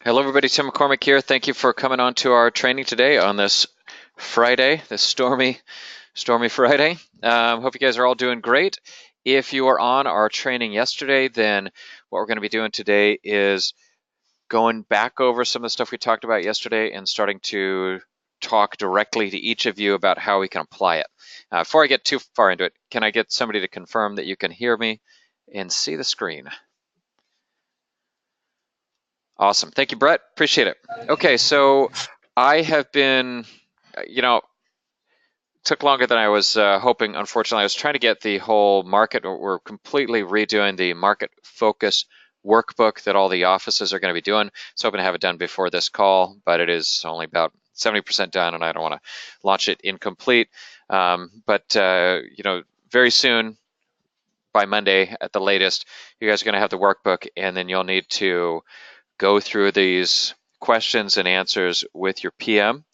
Hello, everybody. Tim McCormick here. Thank you for coming on to our training today on this Friday, this stormy Friday. Hope you guys are all doing great. If you were on our training yesterday, then what we're going to be doing today is going back over some of the stuff we talked about yesterday and starting to talk directly to each of you about how we can apply it. Before I get too far into it, can I get somebody to confirm that you can hear me and see the screen? Awesome. Thank you, Brett. Appreciate it. Okay, so I have been, took longer than I was hoping. Unfortunately, I was trying to get the whole market. We're completely redoing the market focus workbook that all the offices are going to be doing. So I'm hoping to have it done before this call, but it is only about 70% done, and I don't want to launch it incomplete. Very soon, by Monday at the latest, you guys are going to have the workbook, and then you'll need to go through these questions and answers with your PM,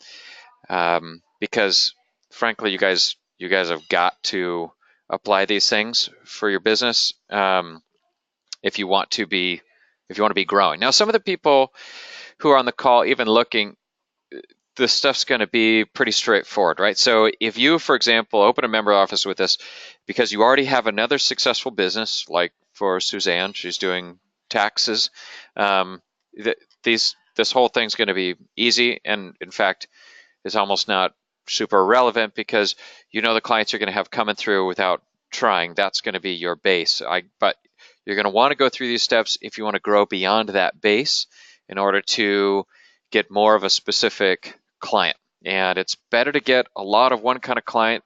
because frankly, you guys have got to apply these things for your business if you want to be growing. Now, some of the people who are on the call, even looking, this stuff's going to be pretty straightforward, right? So if you, for example, open a member office with us because you already have another successful business, like for Suzanne, she's doing taxes. This whole thing's going to be easy, and in fact, is almost not super relevant because you know the clients you're going to have coming through without trying. That's going to be your base. But you're going to want to go through these steps if you want to grow beyond that base in order to get more of a specific client. And it's better to get a lot of one kind of client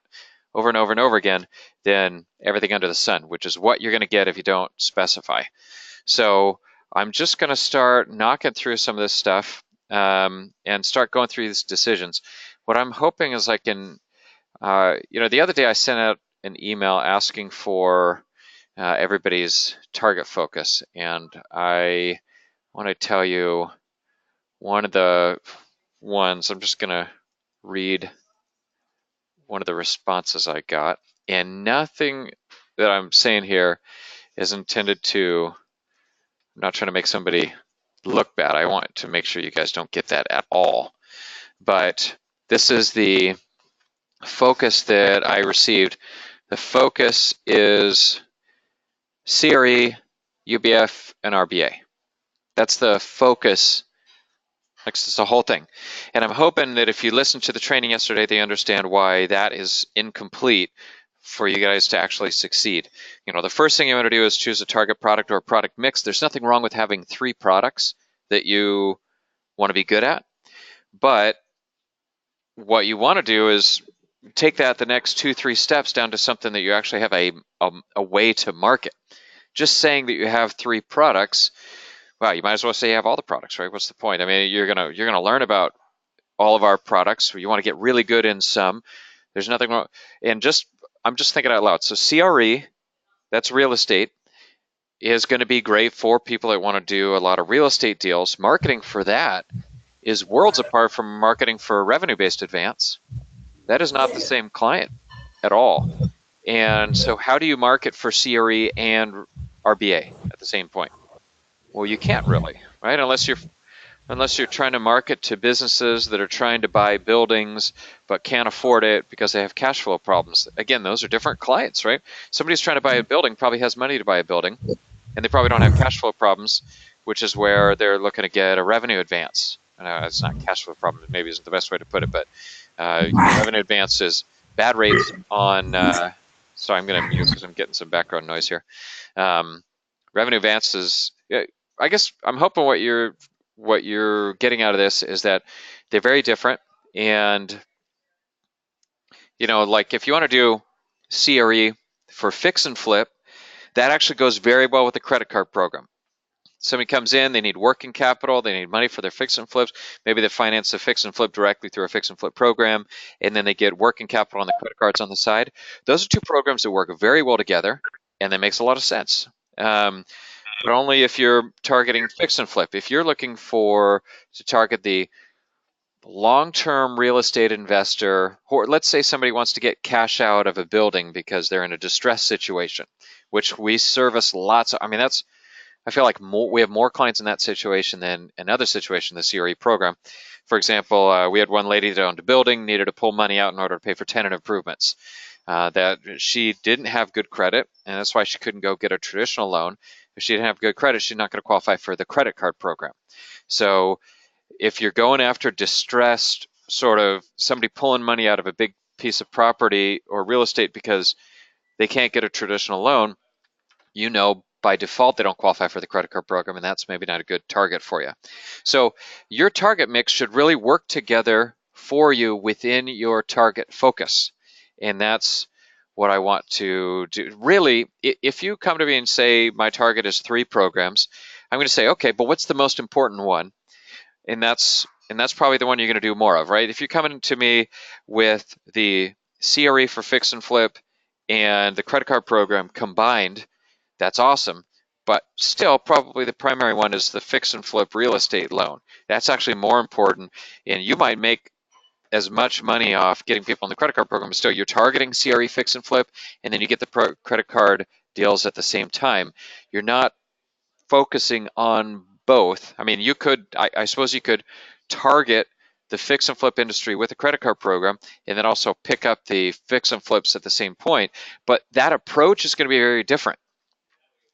over and over and over again than everything under the sun, which is what you're going to get if you don't specify. So I'm just going to start knocking through some of this stuff and start going through these decisions. What I'm hoping is I can, the other day I sent out an email asking for everybody's target focus, and I want to tell you one of the ones. I'm just going to read one of the responses I got, and nothing that I'm saying here is intended to, I'm not trying to make somebody look bad. I want to make sure you guys don't get that at all. But this is the focus that I received. The focus is CRE, UBF, and RBA. That's the focus. It's the whole thing. And I'm hoping that if you listened to the training yesterday, they understand why that is incomplete for you guys to actually succeed. The first thing you want to do is choose a target product or a product mix. There's nothing wrong with having 3 products that you want to be good at. But what you want to do is take that the next 2-3 steps down to something that you actually have a way to market. Just saying that you have 3 products, well, you might as well say you have all the products, right? What's the point? I mean, you're gonna learn about all of our products. You want to get really good in some. There's nothing wrong. And I'm just thinking out loud. So CRE, that's real estate, is going to be great for people that want to do a lot of real estate deals. Marketing for that is worlds apart from marketing for revenue-based advance. That is not the same client at all. And so how do you market for CRE and RBA at the same point? Well, you can't really, right? Unless you're trying to market to businesses that are trying to buy buildings but can't afford it because they have cash flow problems. Again, those are different clients, right? Somebody's trying to buy a building probably has money to buy a building, and they probably don't have cash flow problems, which is where they're looking to get a revenue advance. It's not cash flow problem, maybe isn't the best way to put it, but revenue advance is bad rates on, sorry, I'm going to mute because I'm getting some background noise here. Revenue advance is, I guess I'm hoping what you're getting out of this is that they're very different. And, like if you want to do CRE for fix and flip, that actually goes very well with the credit card program. Somebody comes in, they need working capital, they need money for their fix and flips. Maybe they finance the fix and flip directly through a fix and flip program, and then they get working capital on the credit cards on the side. Those are 2 programs that work very well together, and that makes a lot of sense. But only if you're targeting fix and flip. If you're looking to target the long-term real estate investor, or let's say somebody wants to get cash out of a building because they're in a distressed situation, which we service lots of. I mean, I feel like we have more clients in that situation than another situation, the CRE program. For example, we had one lady that owned a building, needed to pull money out in order to pay for tenant improvements. That she didn't have good credit, and that's why she couldn't go get a traditional loan. If she didn't have good credit, she's not going to qualify for the credit card program. So if you're going after distressed, sort of somebody pulling money out of a big piece of property or real estate because they can't get a traditional loan, you know by default they don't qualify for the credit card program, and that's maybe not a good target for you. So your target mix should really work together for you within your target focus, and that's what I want to do. Really, if you come to me and say my target is 3 programs, I'm going to say, okay, but what's the most important one? And that's probably the one you're going to do more of, right? If you're coming to me with the CRE for fix and flip and the credit card program combined, that's awesome. But still, probably the primary one is the fix and flip real estate loan. That's actually more important, and you might make as much money off getting people in the credit card program. Still, you're targeting CRE fix and flip, and then you get the credit card deals at the same time. You're not focusing on both. I mean, I suppose you could target the fix and flip industry with a credit card program and then also pick up the fix and flips at the same point. But that approach is going to be very different.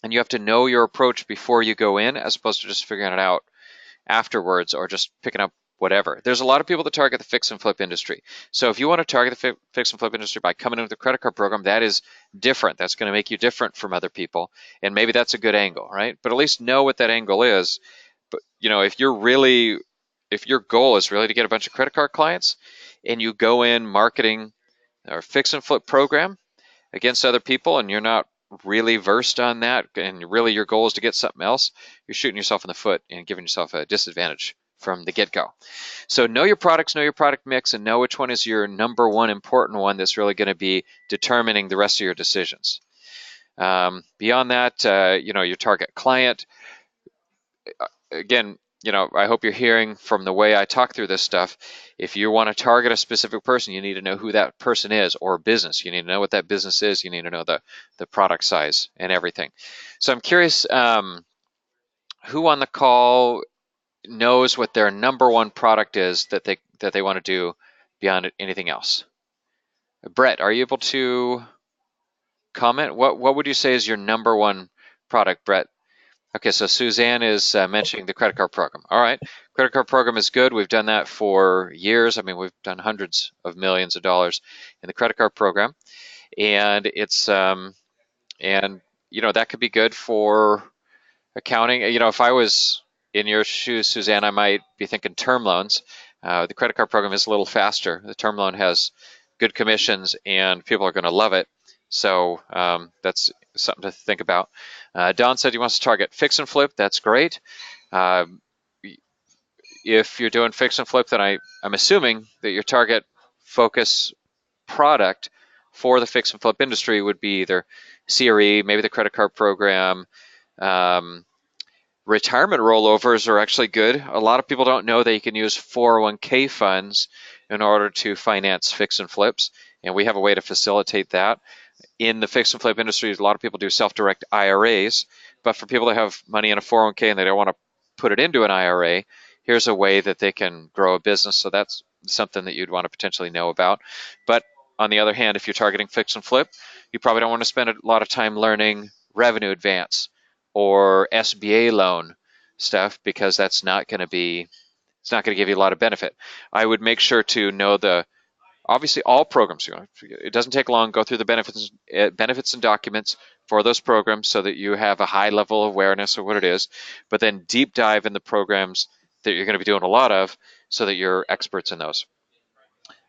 And you have to know your approach before you go in, as opposed to just figuring it out afterwards or just picking up whatever. There's a lot of people that target the fix and flip industry. So if you want to target the fix and flip industry by coming in with a credit card program, that is different. That's going to make you different from other people. And maybe that's a good angle, right? But at least know what that angle is. But if your goal is really to get a bunch of credit card clients and you go in marketing or fix and flip program against other people and you're not really versed on that, and really your goal is to get something else, you're shooting yourself in the foot and giving yourself a disadvantage from the get-go. So know your products, know your product mix, and know which one is your number one important one that's really going to be determining the rest of your decisions. Beyond that, your target client, again, I hope you're hearing from the way I talk through this stuff. If you want to target a specific person, you need to know who that person is, or business. You need to know what that business is. You need to know the product size and everything. So I'm curious, who on the call knows what their number one product is that they want to do beyond anything else? Brett, are you able to comment? What would you say is your number one product, Brett? Okay, so Suzanne is mentioning the credit card program. All right, credit card program is good. We've done that for years. I mean, we've done hundreds of millions of dollars in the credit card program, and it's that could be good for accounting. If I was in your shoes, Suzanne, I might be thinking term loans. The credit card program is a little faster. The term loan has good commissions, and people are going to love it. So that's something to think about. Don said he wants to target fix and flip. That's great. If you're doing fix and flip, then I'm assuming that your target focus product for the fix and flip industry would be either CRE, maybe the credit card program. Retirement rollovers are actually good. A lot of people don't know that you can use 401k funds in order to finance fix and flips, and we have a way to facilitate that. In the fix and flip industry, a lot of people do self-direct IRAs, but for people that have money in a 401k and they don't want to put it into an IRA, here's a way that they can grow a business. So that's something that you'd want to potentially know about. But on the other hand, if you're targeting fix and flip, you probably don't want to spend a lot of time learning revenue advance or SBA loan stuff, because it's not going to give you a lot of benefit. I would make sure to know obviously all programs. It doesn't take long. Go through the benefits and documents for those programs so that you have a high level of awareness of what it is, but then deep dive in the programs that you're going to be doing a lot of so that you're experts in those.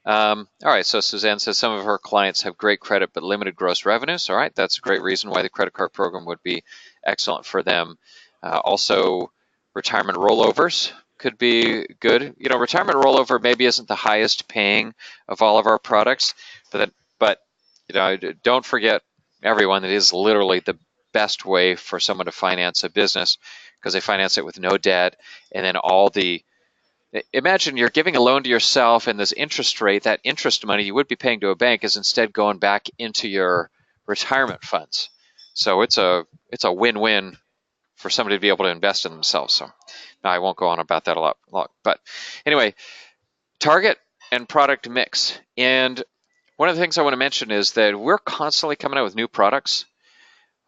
All right, so Suzanne says some of her clients have great credit but limited gross revenues. All right, that's a great reason why the credit card program would be excellent for them. Also, retirement rollovers could be good. Retirement rollover maybe isn't the highest paying of all of our products, but don't forget, everyone, that is literally the best way for someone to finance a business, because they finance it with no debt, and then imagine you're giving a loan to yourself, and this interest rate, that interest money you would be paying to a bank, is instead going back into your retirement funds. So it's a win-win for somebody to be able to invest in themselves. So I won't go on about that a lot. But anyway, target and product mix. And one of the things I want to mention is that we're constantly coming out with new products.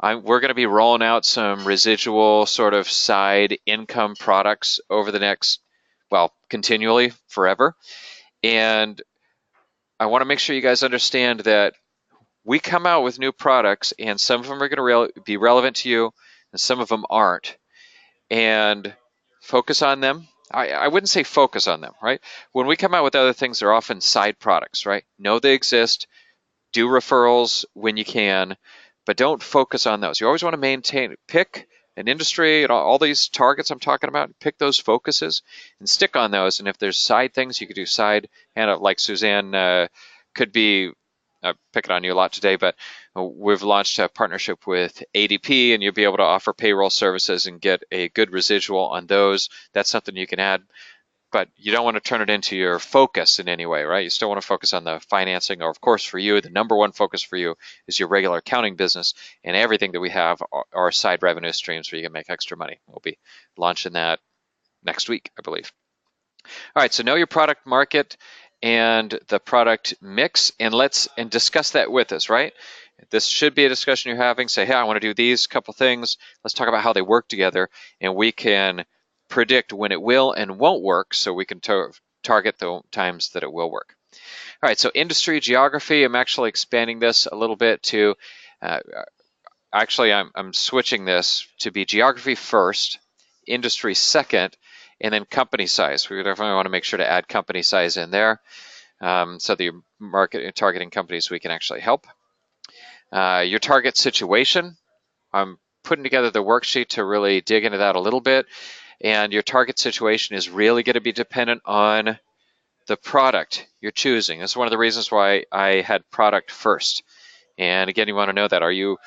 We're going to be rolling out some residual sort of side income products over the next, well, continually, forever. And I want to make sure you guys understand that we come out with new products, and some of them are going to be relevant to you, and some of them aren't. And focus on them. I wouldn't say focus on them, right? When we come out with other things, they're often side products, right? Know they exist, do referrals when you can, but don't focus on those. You always want to pick an industry and all these targets I'm talking about, pick those focuses and stick on those. And if there's side things, you could do side, and like Suzanne could be picking on you a lot today, but we've launched a partnership with ADP, and you'll be able to offer payroll services and get a good residual on those. That's something you can add, but you don't want to turn it into your focus in any way, right? You still want to focus on the financing, or of course for you, the number one focus for you is your regular accounting business, and everything that we have are side revenue streams where you can make extra money. We'll be launching that next week, I believe. All right, so know your product market and the product mix, and discuss that with us, right? This should be a discussion you're having. Say, hey, I want to do these couple things. Let's talk about how they work together, and we can predict when it will and won't work, so we can target the times that it will work. All right, so industry geography. I'm actually expanding this a little bit to, I'm switching this to be geography first, industry second, and then company size. We definitely want to make sure to add company size in there, so that you're targeting companies we can actually help. Your target situation. I'm putting together the worksheet to really dig into that a little bit. And your target situation is really going to be dependent on the product you're choosing. That's one of the reasons why I had product first. And again, you want to know that. Are you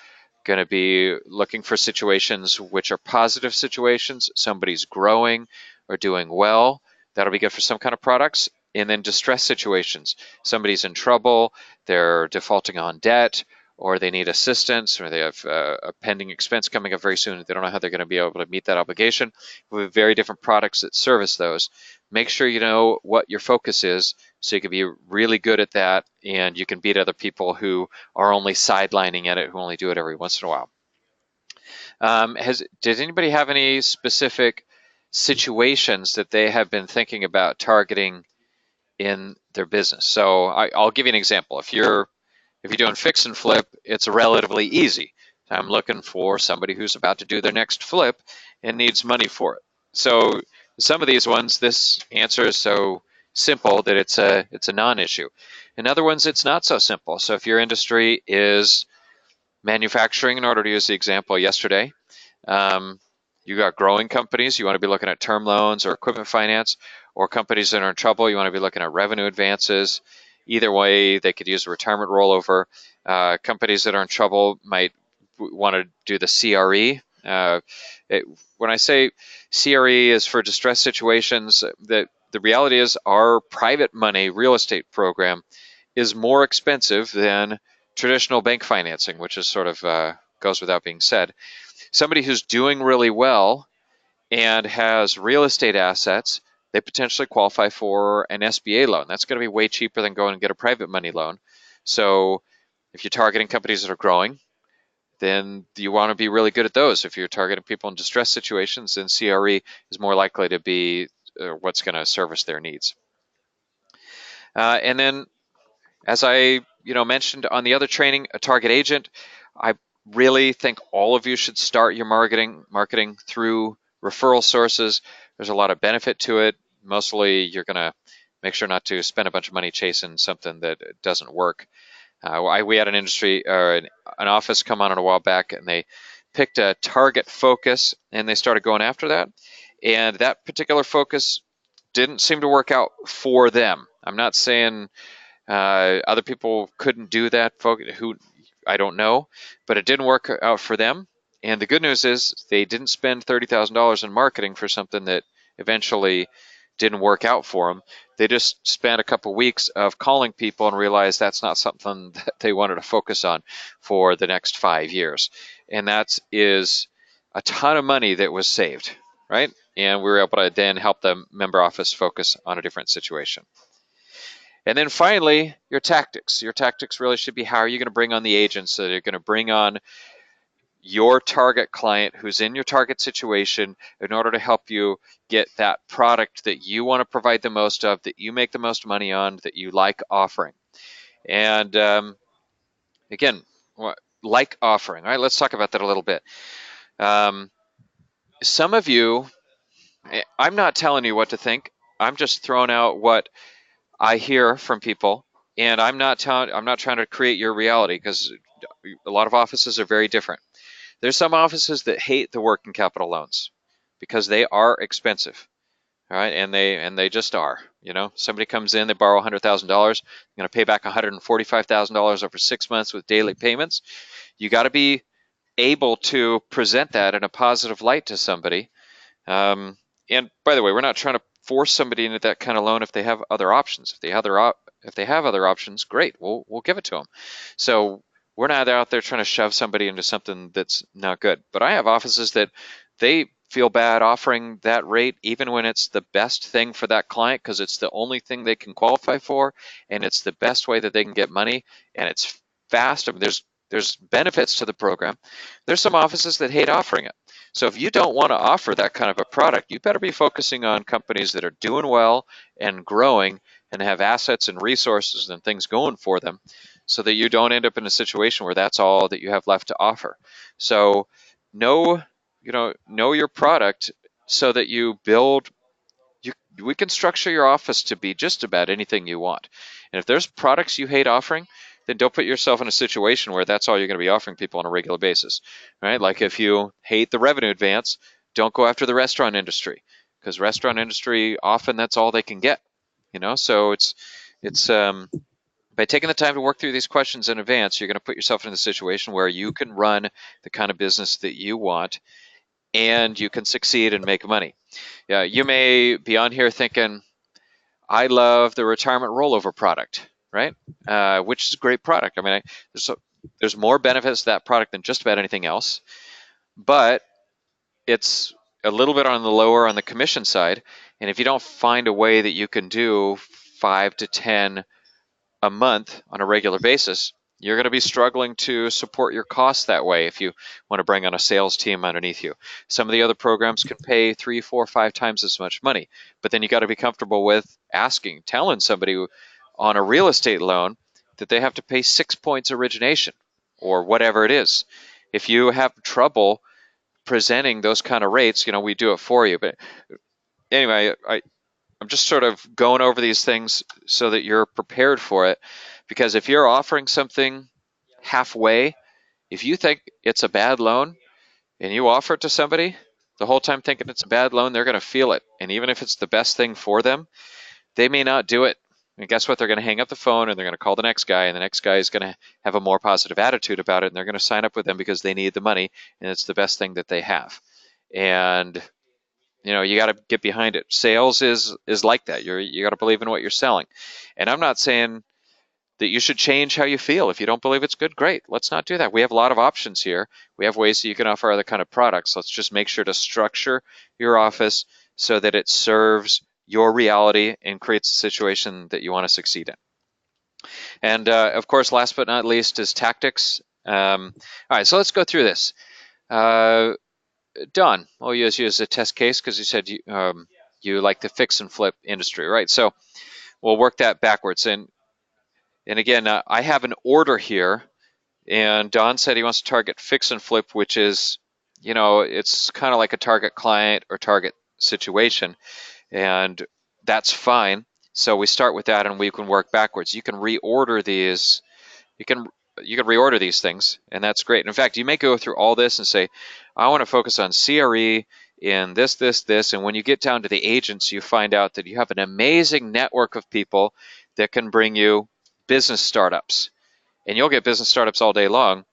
going to be looking for situations which are positive situations? Somebody's growing or doing well. That'll be good for some kind of products. And then distress situations. Somebody's in trouble, they're defaulting on debt, or they need assistance, or they have a pending expense coming up very soon. They don't know how they're going to be able to meet that obligation. We have very different products that service those. Make sure you know what your focus is so you can be really good at that, and you can beat other people who are only sidelining at it, who only do it every once in a while. Did anybody have any specific situations that they have been thinking about targeting in their business? So I'll give you an example. If you're doing fix and flip, it's relatively easy. I'm looking for somebody who's about to do their next flip and needs money for it. So some of these ones, this answer is so simple that it's a non-issue. In other ones, it's not so simple. So if your industry is manufacturing, in order to use the example yesterday, you got growing companies, you want to be looking at term loans or equipment finance, or companies that are in trouble, you want to be looking at revenue advances. Either way, they could use a retirement rollover. Companies that are in trouble might want to do the CRE. When I say CRE is for distress situations, the reality is our private money real estate program is more expensive than traditional bank financing, which is sort of goes without being said. Somebody who's doing really well and has real estate assets, they potentially qualify for an SBA loan. That's going to be way cheaper than going and get a private money loan. So if you're targeting companies that are growing, then you want to be really good at those. If you're targeting people in distress situations, then CRE is more likely to be what's going to service their needs. And then, as I mentioned on the other training, a target agent, I really think all of you should start your marketing through referral sources. There's a lot of benefit to it. Mostly you're going to make sure not to spend a bunch of money chasing something that doesn't work. We had an office come on a while back, and they picked a target focus, and they started going after that. And that particular focus didn't seem to work out for them. I'm not saying other people couldn't do that, who I don't know, but it didn't work out for them. And the good news is they didn't spend $30,000 in marketing for something that eventually didn't work out for them. They just spent a couple weeks of calling people and realized that's not something that they wanted to focus on for the next 5 years. And that is a ton of money that was saved, right? And we were able to then help the member office focus on a different situation. And then finally, your tactics. Your tactics really should be, how are you going to bring on the agents that are going to bring on your target client who's in your target situation in order to help you get that product that you want to provide the most of, that you make the most money on, that you like offering. And again, like offering. All right, let's talk about that a little bit. Some of you, I'm not telling you what to think. I'm just throwing out what I hear from people, and I'm not trying to create your reality, because a lot of offices are very different. There's some offices that hate the working capital loans because they are expensive. All right, and they just are. You know, somebody comes in, they borrow $100,000, they're going to pay back $145,000 over 6 months with daily payments. You got to be able to present that in a positive light to somebody. And by the way, we're not trying to force somebody into that kind of loan if they have other options. If they have other options, great, we'll give it to them. So we're not out there trying to shove somebody into something that's not good. But I have offices that they feel bad offering that rate even when it's the best thing for that client, because it's the only thing they can qualify for, and it's the best way that they can get money, and it's fast. I mean, there's benefits to the program. There's some offices that hate offering it. So if you don't want to offer that kind of a product, you better be focusing on companies that are doing well and growing and have assets and resources and things going for them, so that you don't end up in a situation where that's all that you have left to offer. So know your product so that you build. We can structure your office to be just about anything you want. And if there's products you hate offering, then don't put yourself in a situation where that's all you're going to be offering people on a regular basis, right? Like if you hate the revenue advance, don't go after the restaurant industry, because restaurant industry, often that's all they can get, So it's by taking the time to work through these questions in advance, you're going to put yourself in the situation where you can run the kind of business that you want, and you can succeed and make money. Yeah, you may be on here thinking, I love the retirement rollover product, right? Which is a great product. I mean, there's more benefits to that product than just about anything else, but it's a little bit on the lower on the commission side. And if you don't find a way that you can do 5 to 10 a month on a regular basis, you're going to be struggling to support your costs that way if you want to bring on a sales team underneath you. Some of the other programs can pay 3, 4, 5 times as much money, but then you got to be comfortable with telling somebody on a real estate loan that they have to pay 6 points origination or whatever it is. If you have trouble presenting those kind of rates, we do it for you. But anyway, I'm just sort of going over these things so that you're prepared for it, because if you're offering something halfway, if you think it's a bad loan and you offer it to somebody the whole time thinking it's a bad loan, they're going to feel it. And even if it's the best thing for them, they may not do it. And guess what? They're going to hang up the phone and they're going to call the next guy, and the next guy is going to have a more positive attitude about it, and they're going to sign up with them because they need the money and it's the best thing that they have. And you got to get behind it. Sales is like that. You got to believe in what you're selling. And I'm not saying that you should change how you feel. If you don't believe it's good, great. Let's not do that. We have a lot of options here. We have ways that you can offer other kind of products. Let's just make sure to structure your office so that it serves your reality and creates a situation that you want to succeed in. And of course, last but not least is tactics. All right, so let's go through this. Don, we'll use you as a test case because you said you like the fix and flip industry, right? So we'll work that backwards. And again, I have an order here, and Don said he wants to target fix and flip, which is, it's kind of like a target client or target situation, and that's fine. So we start with that, and we can work backwards. You can reorder these. You can reorder these things, and that's great. In fact, you may go through all this and say, I want to focus on CRE in this, and when you get down to the agents, you find out that you have an amazing network of people that can bring you business startups, and you'll get business startups all day long.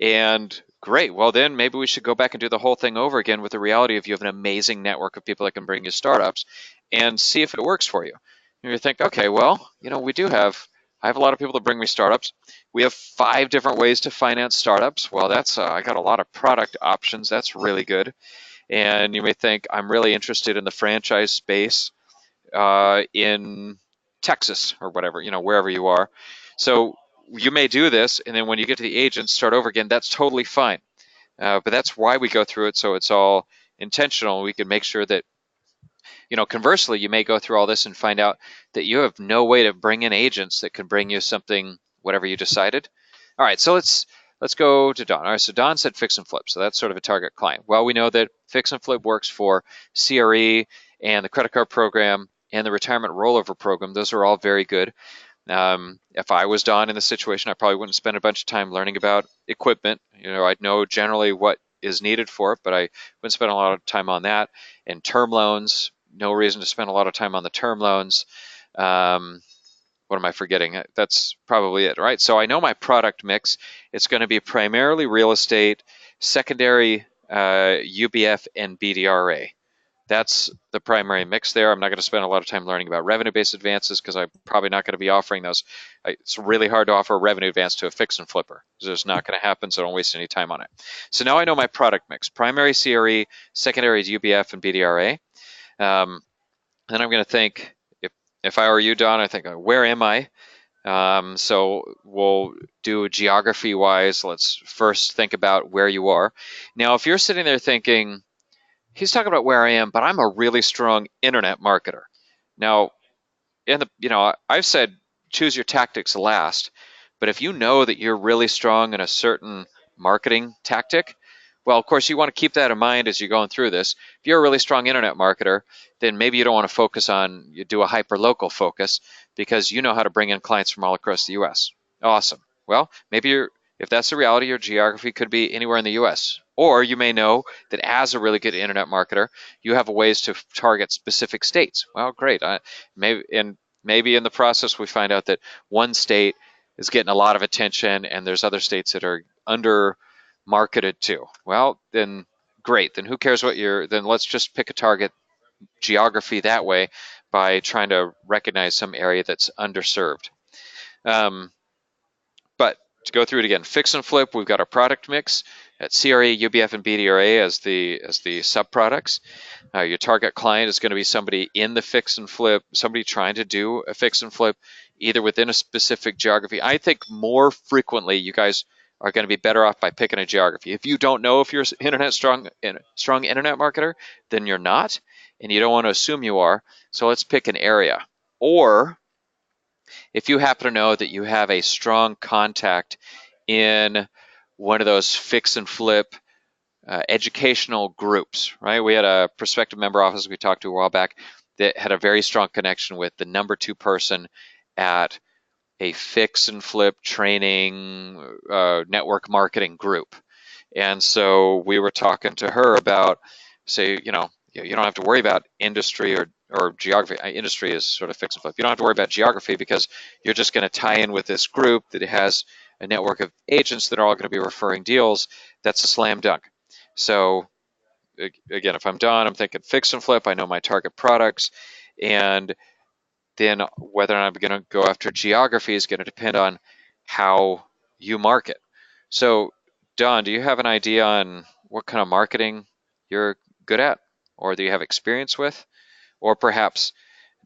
And great, well then maybe we should go back and do the whole thing over again with the reality of you have an amazing network of people that can bring you startups, and see if it works for you. And you think, okay, well, we do have I have a lot of people that bring me startups. We have 5 different ways to finance startups. Well, that's I got a lot of product options. That's really good. And you may think I'm really interested in the franchise space in Texas or whatever, wherever you are. So you may do this, and then when you get to the agent, start over again. That's totally fine. But that's why we go through it, so it's all intentional. We can make sure that, conversely, you may go through all this and find out that you have no way to bring in agents that can bring you something, whatever you decided. All right, so let's go to Don. All right, so Don said fix and flip, so that's sort of a target client. Well, we know that fix and flip works for CRE and the credit card program and the retirement rollover program. Those are all very good. If I was Don in the situation, I probably wouldn't spend a bunch of time learning about equipment. I'd know generally what is needed for it, but I wouldn't spend a lot of time on that. And term loans, no reason to spend a lot of time on the term loans. What am I forgetting? That's probably it, right? So I know my product mix. It's going to be primarily real estate, secondary UBF, and BDRA. That's the primary mix there. I'm not going to spend a lot of time learning about revenue-based advances because I'm probably not going to be offering those. It's really hard to offer a revenue advance to a fix and flipper. It's just not going to happen, so don't waste any time on it. So now I know my product mix: primary CRE, secondary UBF, and BDRA. Then I'm going to think, if I were you, Don, I think, where am I? So we'll do geography-wise. Let's first think about where you are. Now, if you're sitting there thinking, he's talking about where I am, but I'm a really strong internet marketer. Now, I've said choose your tactics last, but if you know that you're really strong in a certain marketing tactic, well, of course, you want to keep that in mind as you're going through this. If you're a really strong internet marketer, then maybe you don't want to focus on, you do a hyper-local focus because you know how to bring in clients from all across the U.S. Awesome. Well, maybe if that's the reality, your geography could be anywhere in the U.S. Or you may know that as a really good internet marketer, you have ways to target specific states. Well, great. Maybe in the process we find out that one state is getting a lot of attention and there's other states that are under marketed too. Well, then great. Then who cares then let's just pick a target geography that way by trying to recognize some area that's underserved. But to go through it again, fix and flip, we've got our product mix at CRE, UBF, and BDRA as the sub-products. Your target client is going to be somebody in the fix and flip, somebody trying to do a fix and flip, either within a specific geography. I think more frequently you guys are going to be better off by picking a geography. If you don't know if you're strong internet marketer, then you're not, and you don't want to assume you are. So let's pick an area. Or if you happen to know that you have a strong contact in one of those fix and flip educational groups, right? We had a prospective member office we talked to a while back that had a very strong connection with the number 2 person at a fix and flip training network marketing group. And so we were talking to her about, say, you don't have to worry about industry or geography. Industry is sort of fix and flip. You don't have to worry about geography because you're just going to tie in with this group that has a network of agents that are all going to be referring deals. That's a slam dunk. So again, if I'm done, I'm thinking fix and flip. I know my target products, and then whether or not I'm going to go after geography is going to depend on how you market. So Don, do you have an idea on what kind of marketing you're good at, or do you have experience with? Or perhaps,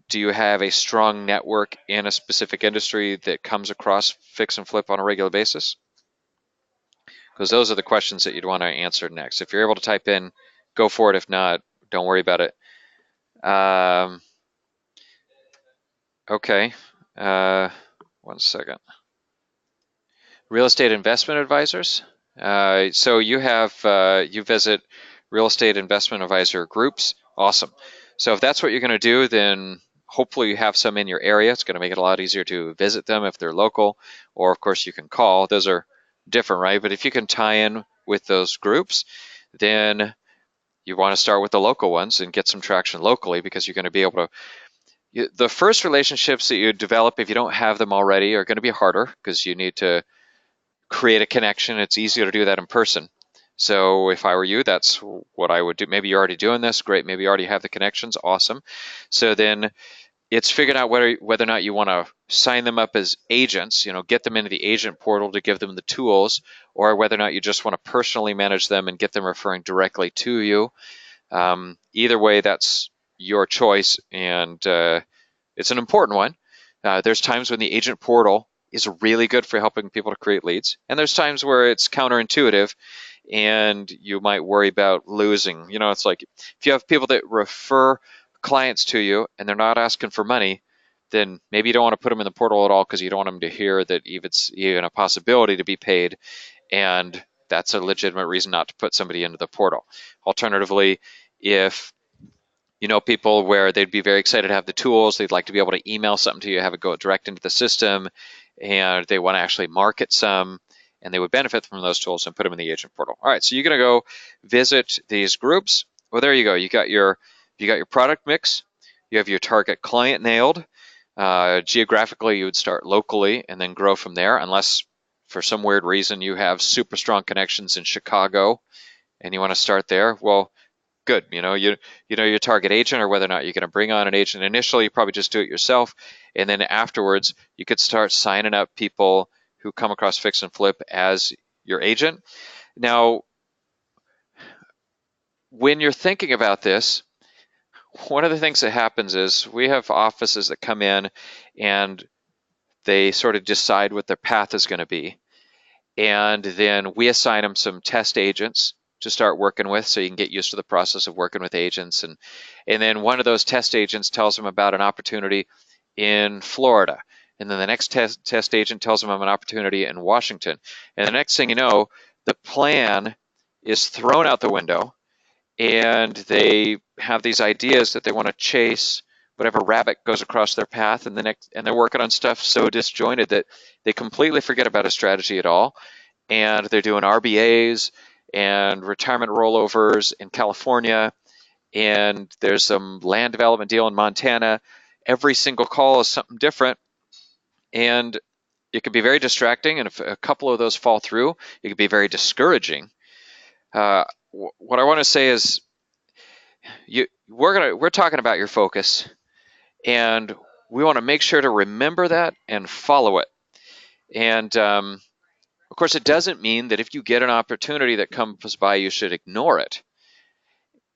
do you have a strong network in a specific industry that comes across fix and flip on a regular basis? Because those are the questions that you'd want to answer next. If you're able to type in, go for it. If not, don't worry about it. Okay, 1 second. Real estate investment advisors. So you visit real estate investment advisor groups. Awesome. So if that's what you're going to do, then hopefully you have some in your area. It's going to make it a lot easier to visit them if they're local, or of course you can call. Those are different, right? But if you can tie in with those groups, then you want to start with the local ones and get some traction locally, because you're going to be able to. The first relationships that you develop, if you don't have them already, are going to be harder because you need to create a connection. It's easier to do that in person. So if I were you, that's what I would do. Maybe you're already doing this. Great. Maybe you already have the connections. Awesome. So then it's figuring out whether or not you want to sign them up as agents, get them into the agent portal to give them the tools, or whether or not you just want to personally manage them and get them referring directly to you. Either way, that's your choice, and it's an important one. There's times when the agent portal is really good for helping people to create leads, and there's times where it's counterintuitive and you might worry about losing. It's like if you have people that refer clients to you and they're not asking for money, then maybe you don't want to put them in the portal at all because you don't want them to hear that it's even a possibility to be paid, and that's a legitimate reason not to put somebody into the portal. Alternatively, if you know people where they'd be very excited to have the tools, they'd like to be able to email something to you, have it go direct into the system, and they want to actually market some, and they would benefit from those tools, and put them in the agent portal. All right, so you're going to go visit these groups. Well, there you go. You got your product mix. You have your target client nailed. Geographically, you would start locally and then grow from there, unless for some weird reason you have super strong connections in Chicago and you want to start there. Well, good. You know your target agent, or whether or not you're going to bring on an agent. Initially, you probably just do it yourself, and then afterwards, you could start signing up people who come across Fix and Flip as your agent. Now, when you're thinking about this, one of the things that happens is we have offices that come in and they sort of decide what their path is going to be. And then we assign them some test agents to start working with, so you can get used to the process of working with agents. And then one of those test agents tells them about an opportunity in Florida. And then the next test agent tells them of an opportunity in Washington. And the next thing you know, the plan is thrown out the window, and they have these ideas that they want to chase whatever rabbit goes across their path, and they're working on stuff so disjointed that they completely forget about a strategy at all. And they're doing RBAs and retirement rollovers in California, and there's some land development deal in Montana. Every single call is something different, and it can be very distracting, and if a couple of those fall through, it can be very discouraging. What I want to say is we're talking about your focus, and we want to make sure to remember that and follow it. And of course, it doesn't mean that if you get an opportunity that comes by, you should ignore it.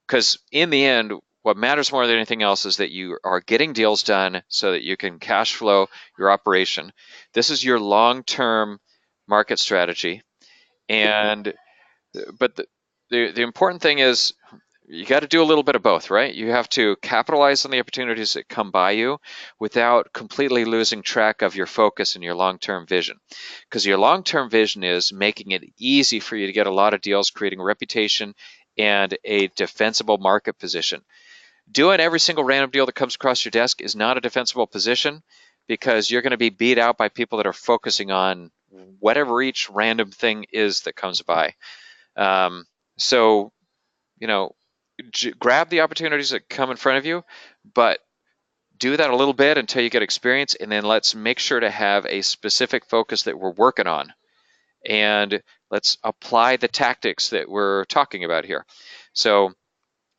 Because in the end, what matters more than anything else is that you are getting deals done so that you can cash flow your operation. This is your long-term market strategy. But the important thing is you got to do a little bit of both, right? You have to capitalize on the opportunities that come by you without completely losing track of your focus and your long-term vision. Because your long-term vision is making it easy for you to get a lot of deals, creating a reputation and a defensible market position. Doing every single random deal that comes across your desk is not a defensible position, because you're going to be beat out by people that are focusing on whatever each random thing is that comes by. So, grab the opportunities that come in front of you, but do that a little bit until you get experience, and then let's make sure to have a specific focus that we're working on, and let's apply the tactics that we're talking about here. So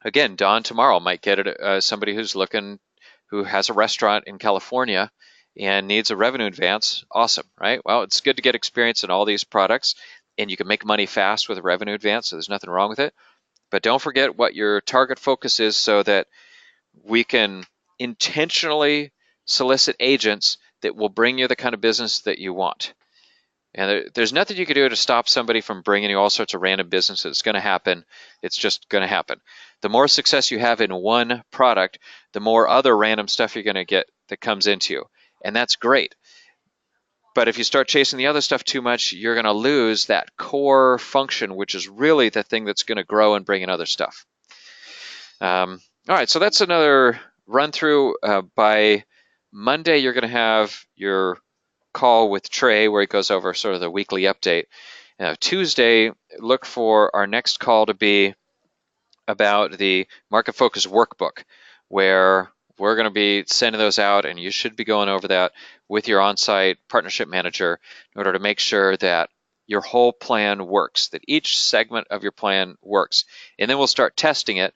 again, Don tomorrow might get somebody who has a restaurant in California and needs a revenue advance. Awesome, right? Well, it's good to get experience in all these products, and you can make money fast with a revenue advance, so there's nothing wrong with it. But don't forget what your target focus is, so that we can intentionally solicit agents that will bring you the kind of business that you want. And there's nothing you can do to stop somebody from bringing you all sorts of random business. It's going to happen. It's just going to happen. The more success you have in one product, the more other random stuff you're going to get that comes into you. And that's great. But if you start chasing the other stuff too much, you're going to lose that core function, which is really the thing that's going to grow and bring in other stuff. All right, so that's another run through. By Monday, you're going to have your call with Trey where he goes over sort of the weekly update. Tuesday, look for our next call to be about the Market Focus Workbook, where we're going to be sending those out, and you should be going over that with your on-site partnership manager in order to make sure that your whole plan works, that each segment of your plan works. And then we'll start testing it,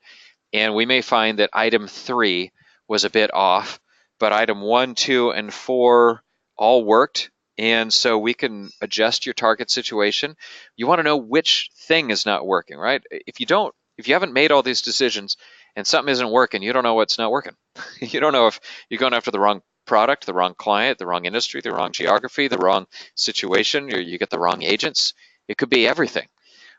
and we may find that item 3 was a bit off, but item 1, 2, and 4 all worked. And so we can adjust your target situation. You want to know which thing is not working, right? If you haven't made all these decisions and something isn't working, you don't know what's not working. You don't know if you're going after the wrong product, the wrong client, the wrong industry, the wrong geography, the wrong situation, or you get the wrong agents. It could be everything.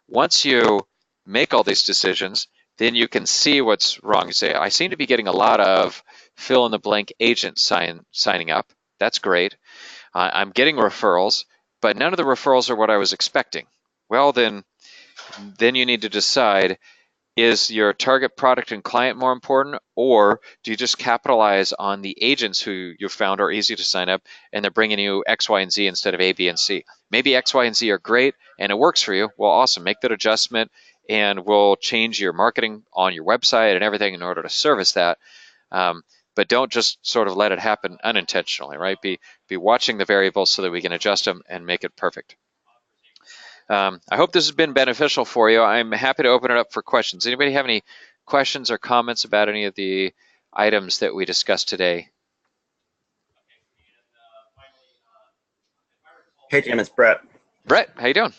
Once you make all these decisions, then you can see what's wrong. You say, I seem to be getting a lot of fill in the blank agents signing up. That's great. I'm getting referrals, but none of the referrals are what I was expecting. Well, then you need to decide, is your target product and client more important, or do you just capitalize on the agents who you found are easy to sign up and they're bringing you X, Y, and Z instead of A, B, and C? Maybe X, Y, and Z are great and it works for you. Well, awesome. Make that adjustment and we'll change your marketing on your website and everything in order to service that. But don't just sort of let it happen unintentionally, right? Be watching the variables so that we can adjust them and make it perfect. I hope this has been beneficial for you. I'm happy to open it up for questions. Anybody have any questions or comments about any of the items that we discussed today? Hey, Jim, it's Brett. Brett, how you doing?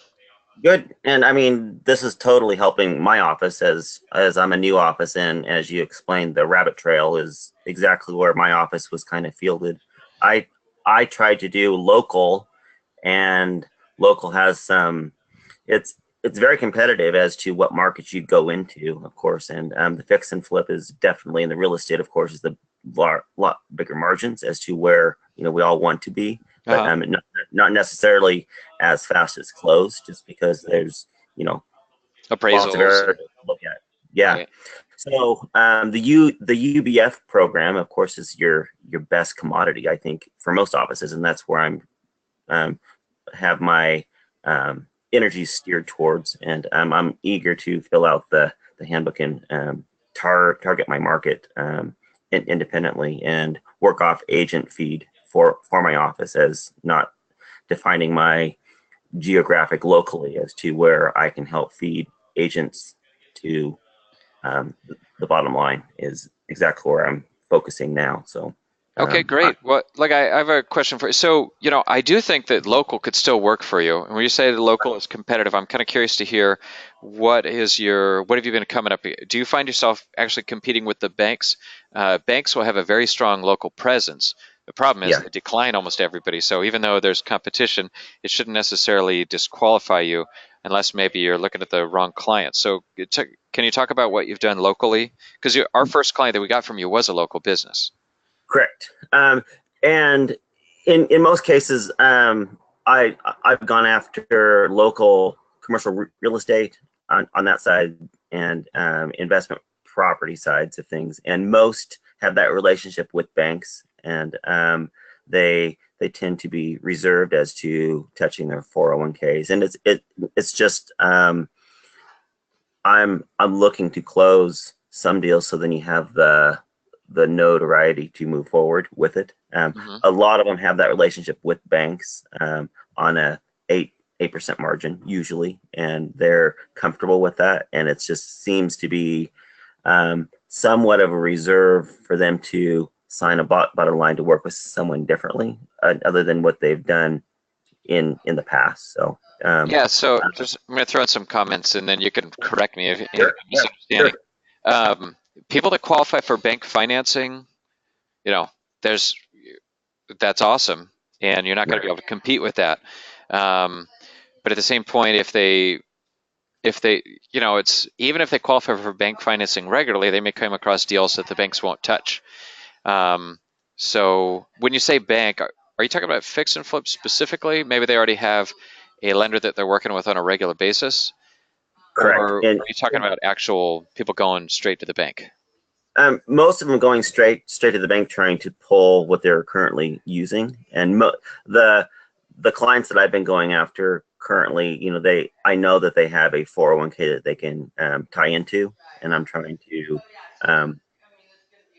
Good. And I mean, this is totally helping my office as I'm a new office, and as you explained, the rabbit trail is exactly where my office was kind of fielded. I I tried to do local, and local has some. It's very competitive as to what markets you go into, of course, and the fix and flip is definitely in the real estate, of course, is the lot bigger margins as to where we all want to be, but not necessarily as fast as close, just because there's lots of Appraisals. areas to look at. Yeah. Right. So the UBF program, of course, is your best commodity, I think, for most offices, and that's where um, have my energy steered towards, and I'm eager to fill out the handbook and target my market independently and work off agent feed for my office, as not defining my geographic locally as to where I can help feed agents to the bottom line is exactly where I'm focusing now. So Okay, great. Well, I have a question for you. So, I do think that local could still work for you. And when you say the local is competitive, I'm kind of curious to hear what have you been coming up? Do you find yourself actually competing with the banks? Banks will have a very strong local presence. The problem is yeah, they decline almost everybody. So even though there's competition, it shouldn't necessarily disqualify you unless maybe you're looking at the wrong client. So can you talk about what you've done locally? Because our first client that we got from you was a local business. correct. And in most cases, I've gone after local commercial real estate on that side, and investment property sides of things, and most have that relationship with banks, and they tend to be reserved as to touching their 401ks, and it's just I'm looking to close some deals, so then you have the notoriety to move forward with it. Hmm. A lot of them have that relationship with banks on a 8% margin usually, and they're comfortable with that. And it just seems to be somewhat of a reserve for them to sign a bottom line to work with someone differently, other than what they've done in the past. So Yeah, so I'm going to throw in some comments and then you can correct me if I'm sure, yeah, sure, misunderstanding. Um, People that qualify for bank financing, you know, there's that's awesome, and you're not going to be right, able to compete with that. Um, but at the same point, if they, it's even if they qualify for bank financing regularly, they may come across deals that the banks won't touch. Um, so when you say bank, are you talking about fix and flip specifically? Maybe they already have a lender that they're working with on a regular basis, correct. or And are you talking about actual people going straight to the bank? most of them going straight to the bank, trying to pull what they're currently using, and the clients that I've been going after currently, I know that they have a 401k that they can tie into, and I'm trying to um,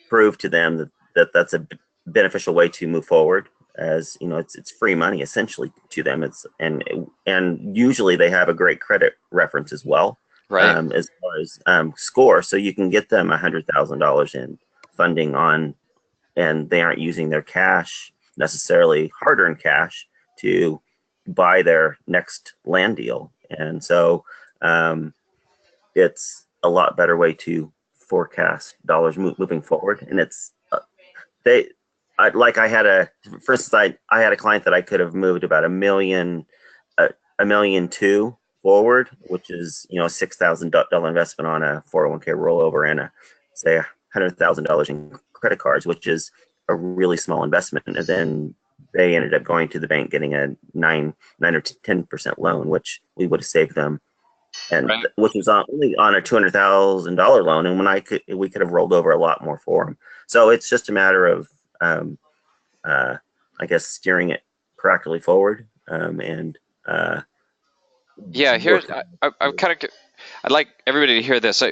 prove to them that's a beneficial way to move forward. As it's free money essentially to them. And usually they have a great credit reference as well, Right. as far as score, so you can get them $100,000 in funding on and they aren't using their cash, necessarily hard-earned cash, to buy their next land deal. And so it's a lot better way to forecast dollars moving forward. And it's they like I had a for instance, I had a client that I could have moved about a million two forward, which is $6,000 investment on a 401k rollover, and a say $100,000 in credit cards, which is a really small investment. And then they ended up going to the bank getting a 9 or 10% loan, which we would have saved them, and Right. which was only on a $200,000 loan. And we could have rolled over a lot more for them. So it's just a matter of um, I guess steering it practically forward, and Yeah, here's working. I'm kind of I'd like everybody to hear this.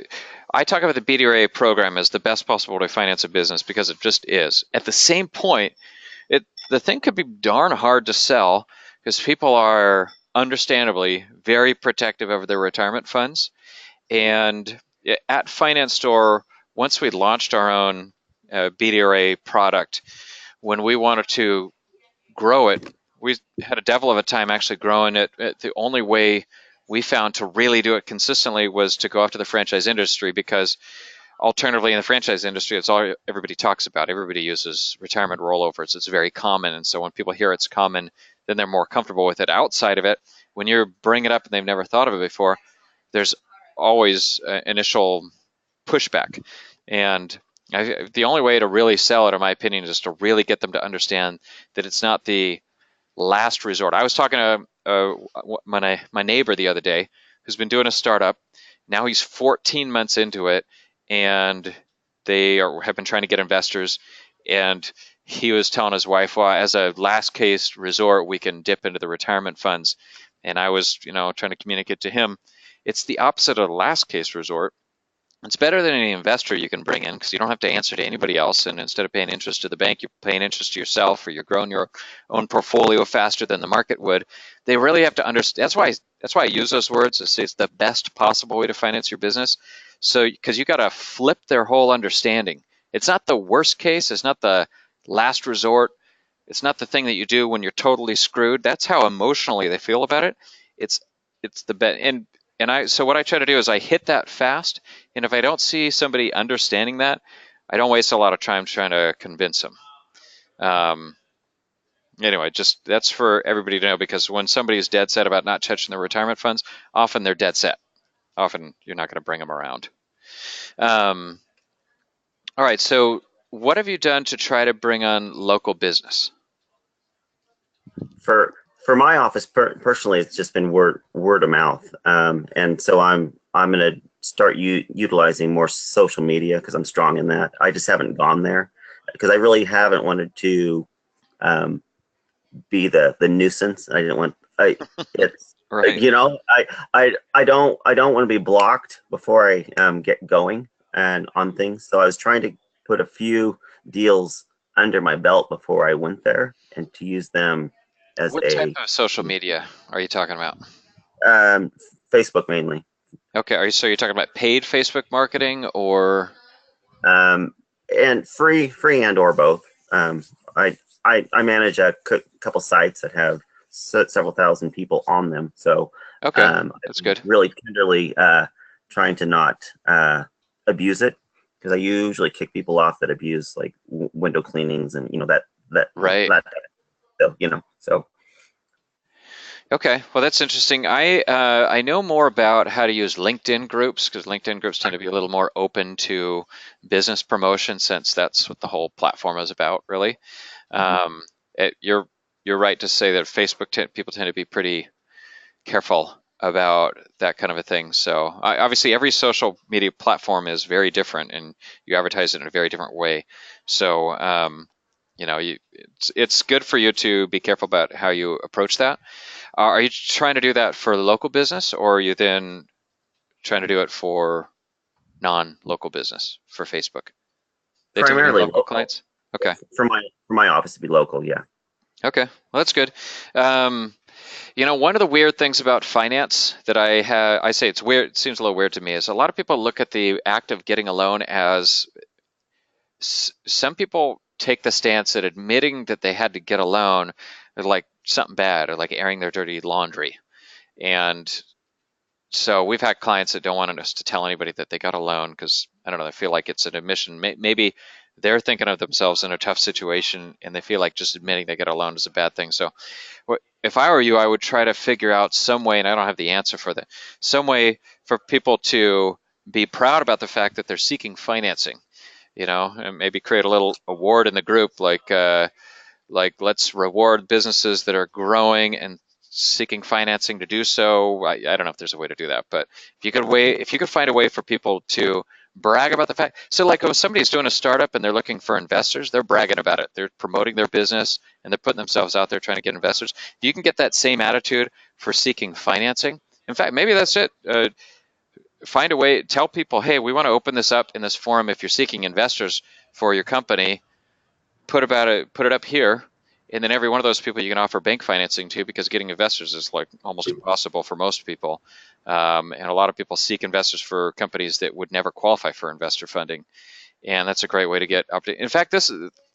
I talk about the BDRA program as the best possible way to finance a business because it just is. At the same point, the thing could be darn hard to sell because people are understandably very protective over their retirement funds. And at Finance Store, once we launched our own BDRA product, when we wanted to grow it, we had a devil of a time actually growing it. The only way we found to really do it consistently was to go after the franchise industry, because alternatively in the franchise industry, it's all everybody talks about. Everybody uses retirement rollovers. It's very common. And so when people hear it's common, then they're more comfortable with it. Outside of it, when you bring it up and they've never thought of it before, there's always initial pushback. And the only way to really sell it, in my opinion, is to really get them to understand that it's not the last resort. I was talking to my neighbor the other day who's been doing a startup. Now he's 14 months into it, and have been trying to get investors. And he was telling his wife, well, as a last case resort, we can dip into the retirement funds. And I was, trying to communicate to him, it's the opposite of the last case resort. It's better than any investor you can bring in because you don't have to answer to anybody else. And instead of paying interest to the bank, you're paying interest to yourself, or you're growing your own portfolio faster than the market would. They really have to understand. That's why I use those words. It's the best possible way to finance your business. So because you got to flip their whole understanding. It's not the worst case. It's not the last resort. It's not the thing that you do when you're totally screwed. That's how emotionally they feel about it. It's the best. So what I try to do is I hit that fast, and if I don't see somebody understanding that, I don't waste a lot of time trying to convince them. Anyway, just that's for everybody to know, because when somebody is dead set about not touching their retirement funds, often they're dead set. Often you're not going to bring them around. All right, so what have you done to try to bring on local business? For my office personally, it's just been word of mouth, and so I'm going to start utilizing more social media because I'm strong in that. I just haven't gone there because I really haven't wanted to be the nuisance. I didn't want it's Right. I don't want to be blocked before I get going and on things. So I was trying to put a few deals under my belt before I went there, and to use them as What type a of social media are you talking about? um, Facebook mainly, Okay, so you're talking about paid Facebook marketing or? um, and free and or both. Um, I manage a couple sites that have several thousand people on them, so Okay, that's I'm good. really tenderly trying to not abuse it, because I usually kick people off that abuse like window cleanings and Right. that so. Okay, well that's interesting. I know more about how to use LinkedIn groups, because LinkedIn groups tend to be a little more open to business promotion, since that's what the whole platform is about, really. Mhm. Um, you're right to say that people tend to be pretty careful about that kind of a thing. So obviously, every social media platform is very different, and you advertise it in a very different way. So it's good for you to be careful about how you approach that. Are you trying to do that for local business, or are you then trying to do it for non-local business for Facebook? They tend to be Primarily local local clients. Okay. for my office to be local. Yeah. Okay. Well, that's good. Um, one of the weird things about finance that I say it's weird, it seems a little weird to me, is a lot of people look at the act of getting a loan as some people take the stance that admitting that they had to get a loan is like something bad, or like airing their dirty laundry. And so we've had clients that don't want us to tell anybody that they got a loan because, I don't know, they feel like it's an admission. Maybe they're thinking of themselves in a tough situation and they feel like just admitting they got a loan is a bad thing. So if I were you, I would try to figure out some way, and I don't have the answer for that, some way for people to be proud about the fact that they're seeking financing, and maybe create a little award in the group, like let's reward businesses that are growing and seeking financing to do so. I don't know if there's a way to do that, but if you could find a way for people to brag about the fact. So like if somebody's doing a startup and they're looking for investors, they're bragging about it. They're promoting their business and they're putting themselves out there trying to get investors. If you can get that same attitude for seeking financing, in fact, maybe that's it. Find a way, tell people, hey, we want to open this up in this forum. If you're seeking investors for your company, put it up here, and then every one of those people you can offer bank financing to, because getting investors is like almost impossible for most people. And a lot of people seek investors for companies that would never qualify for investor funding. And that's a great way to get up to. In fact,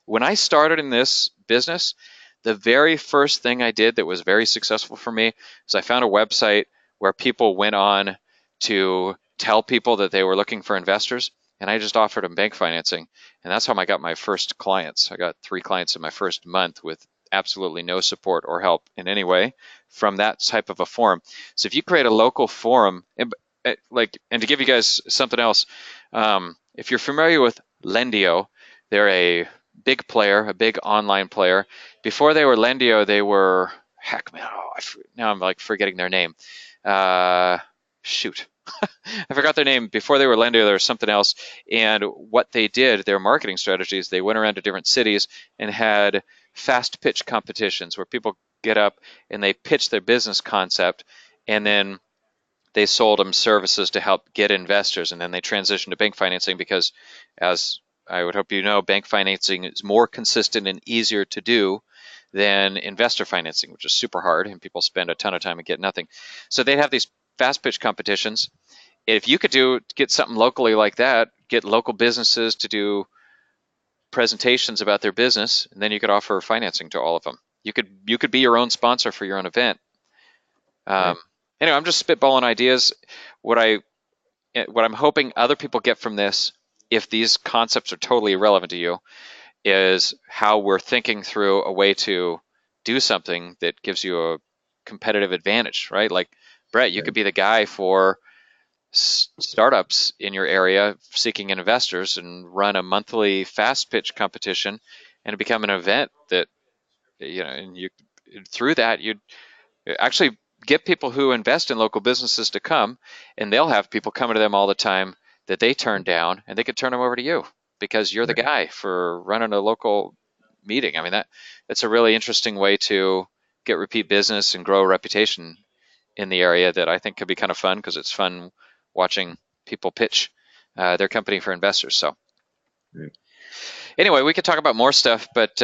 when I started in this business, the very first thing I did that was very successful for me is I found a website where people went on to tell people that they were looking for investors, and I just offered them bank financing. And that's how I got my first clients. I got 3 clients in my first month with absolutely no support or help in any way from that type of a forum. So if you create a local forum, and to give you guys something else, if you're familiar with Lendio, they're a big player, a big online player. Before they were Lendio, they were, heck man, now I'm like forgetting their name. Shoot. I forgot their name. Before they were Lendio, there was something else. And what they did, their marketing strategies, they went around to different cities and had fast pitch competitions where people get up and they pitch their business concept, and then they sold them services to help get investors, and then they transitioned to bank financing because, as I would hope you know, bank financing is more consistent and easier to do than investor financing, which is super hard, and people spend a ton of time and get nothing. So they'd have these fast pitch competitions. If you could get something locally like that, get local businesses to do presentations about their business, and then you could offer financing to all of them. You could be your own sponsor for your own event. Right. Anyway, I'm just spitballing ideas. What I'm hoping other people get from this, if these concepts are totally irrelevant to you, is how we're thinking through a way to do something that gives you a competitive advantage, right? Like, Brett, you could be the guy for startups in your area seeking investors and run a monthly fast pitch competition and become an event that, and you, through that, you'd actually get people who invest in local businesses to come, and they'll have people coming to them all the time that they turn down, and they could turn them over to you because you're the guy for running a local meeting. I mean, that's a really interesting way to get repeat business and grow a reputation in the area that I think could be kind of fun, because it's fun watching people pitch their company for investors. So anyway, we could talk about more stuff, but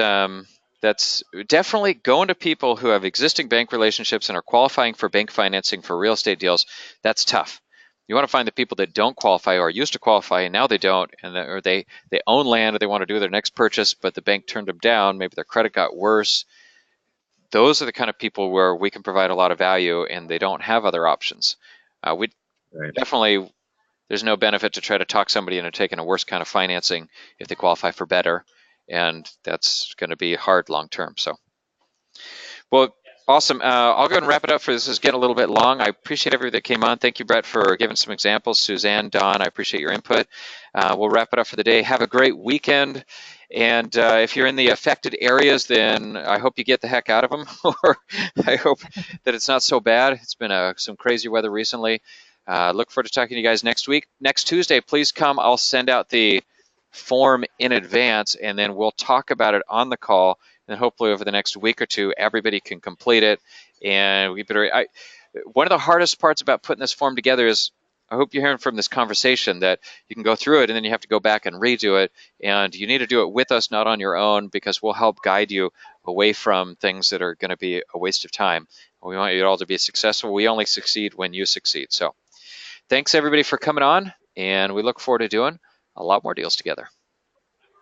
that's definitely going to people who have existing bank relationships and are qualifying for bank financing for real estate deals. That's tough. You want to find the people that don't qualify or used to qualify and now they don't, or they own land or they want to do their next purchase, but the bank turned them down. Maybe their credit got worse. Those are the kind of people where we can provide a lot of value and they don't have other options. We definitely, there's no benefit to try to talk somebody into taking a worse kind of financing if they qualify for better, and that's going to be hard long term. So, well, awesome. I'll go and wrap it up for this. Is getting a little bit long. I appreciate everybody that came on. Thank you, Brett, for giving some examples. Suzanne, Don, I appreciate your input. We'll wrap it up for the day. Have a great weekend. And if you're in the affected areas, then I hope you get the heck out of them, or I hope that it's not so bad. It's been some crazy weather recently. Look forward to talking to you guys next week. Next Tuesday, please come. I'll send out the form in advance, and then we'll talk about it on the call. And hopefully over the next week or two, everybody can complete it. And one of the hardest parts about putting this form together is, I hope you're hearing from this conversation that you can go through it and then you have to go back and redo it. And you need to do it with us, not on your own, because we'll help guide you away from things that are going to be a waste of time. We want you all to be successful. We only succeed when you succeed. So thanks everybody for coming on, and we look forward to doing a lot more deals together.